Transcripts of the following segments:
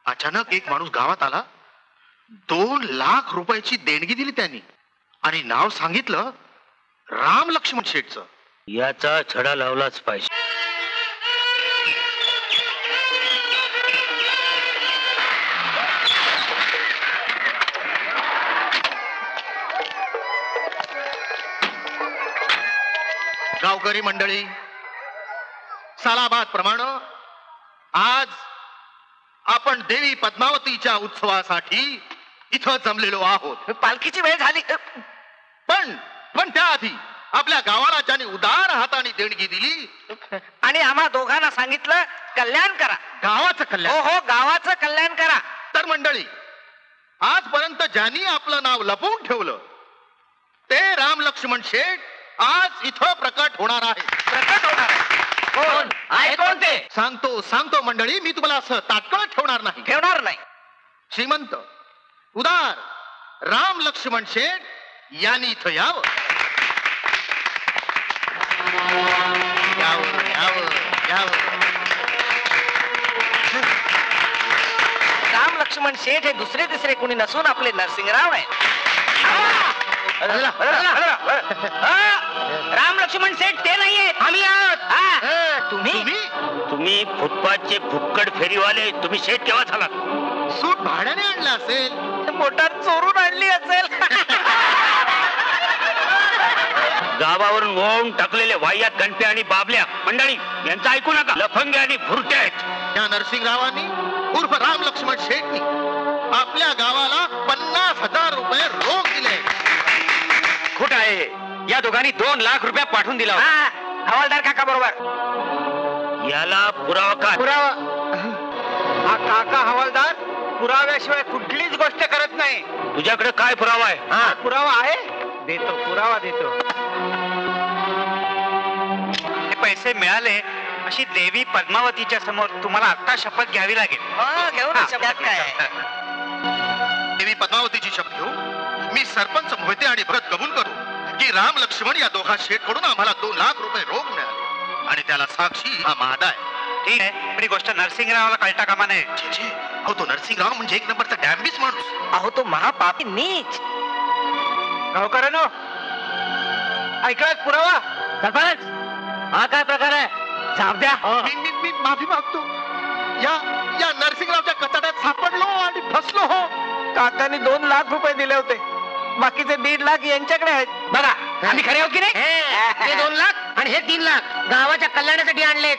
अचानक एक माणूस गावात आला, 2 लाख रुपयाची देणगी दिली त्यांनी आणि नाव सांगितलं राम लक्ष्मण शेठचं. याचा छडा लावलाच पाहिजे. गावकरी मंडळी, सालाबाद प्रमाणे आज आपण देवी पद्मावतीच्या उत्सवासाठी इथं जमलेलो आहोत. पालखीची वेळ झाली. पण त्याआधी आपल्या गावाला ज्यांनी उदार हाताने देणगी दिली आणि आम्हा दोघांना सांगितलं कल्याण करा, गावाचं हो कल्याण. हो गावाचं कल्याण करा. तर मंडळी, आजपर्यंत ज्यांनी आपलं नाव लपवून ठेवलं ते राम लक्ष्मण शेठ आज इथं प्रकट होणार आहे. प्रकट होणार आहे. कोण आहे? कोण ते? सांगतो मंडळी, मी तुम्हाला असं तात्काळ ठेवणार नाही. ठेवणार नाही. श्रीमंत उदार राम लक्ष्मण शेठ यांनी इथं यावं. यावं यावं यावं. राम लक्ष्मण शेठ हे दुसरे तिसरे कोणी नसून आपले नरसिंगराव आहेत. राम लक्ष्मण शेठ ते नाहीये, आम्ही आहोत. तुम्ही फुटपाथचे फुक्कड फेरीवाले, तुम्ही शेठ केव्हा झाला? सूट भाड्याने आणला असेल, मोटार चोरून आणली असेल. गावावरून ओढून टाकलेले वाह्यात गणप्या आणि बाबल्या मंडळी यांचं ऐकू नका. लफंगे आणि भुरटे आहेत. या नरसिंगरावांनी उर्फ राम लक्ष्मण शेठनी आपल्या गावाला 50,000 रुपये रोख दिले. खोट आहे. या दोघांनी 2 लाख रुपये पाठवून दिला. हवालदार काका बरोबर. याला पुरावा काय? पुरावा हा काका हवालदार पुराव्याशिवाय कुठलीच गोष्ट करत नाही. तुझ्याकडे काय पुरावा आहे? हा पुरावा आहे, देतो पुरावा देतो. हे पैसे मिळाले अशी देवी पद्मावतीच्या समोर तुम्हाला आता शपथ घ्यावी लागेल. घेऊ ना शपथ. काय देवी पद्मावतीची शपथ घेऊ. मी सरपंच मोहिते आणि भरत कबूल करू की राम लक्ष्मण या दोघा शेठकडून आम्हाला 2 लाख रुपये रोख मिळाले आणि त्याला साक्षी हा महादा आहे. ठीक आहे, पण ही गोष्ट नरसिंगरावला कळता कामा नये. अहो, तो नरसिंगराव म्हणजे 1 नंबरचा डॅम्बिस माणूस. अहो तो महापापी नीच. गावकऱ्यांनो, ऐकलात पुरावा? सरपंच हा काय प्रकार आहे? जाऊ द्या. मी माफी मागतो. या नरसिंगरावच्या कचाट्यात सापडलो आणि फसलो. हो, काकांनी 2 लाख रुपये दिले होते, बाकीचे 1.5 लाख यांच्याकडे आहेत. बघा आम्ही खरे आहोत की नाही? हे 2 लाख आणि हे 3 लाख गावाच्या कल्याणासाठी आणलेत.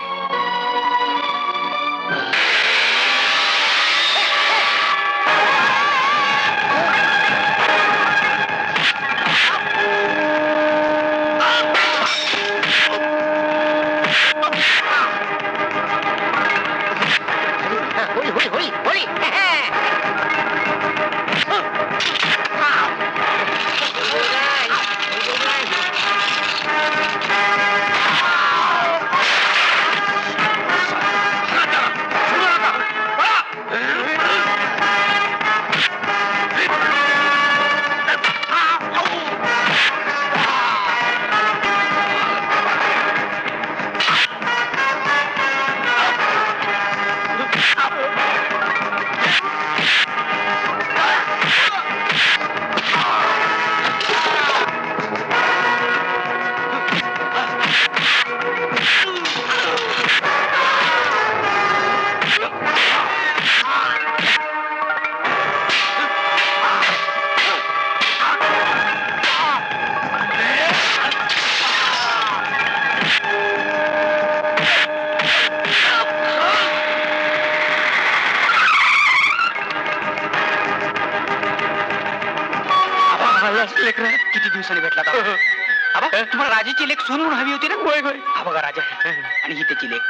किती दिवसांनी भेटला तुम्हाला राजाची लेख सून म्हणून हवी होती ना? होय होय. हा बघा राजा आणि ही त्याची लेख.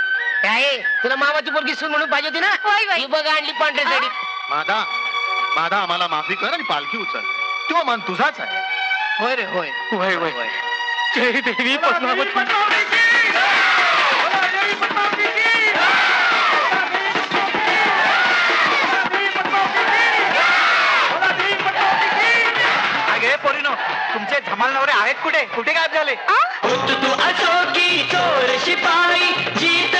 काय तुला मामाची पोरगी सून म्हणून पाहिजे होती ना? ही बघा आणली पांढऱ्या साडी. मादा आम्हाला माफी कर आणि पालखी उचल. तो मान तुझाच आहे. होय रे होय. होय होय. जय देवी पद्मावती. तुमचे धमाल नवरे आहेत कुठे? कुठे गायब झाले? तू असो की चोर शिपाई जीत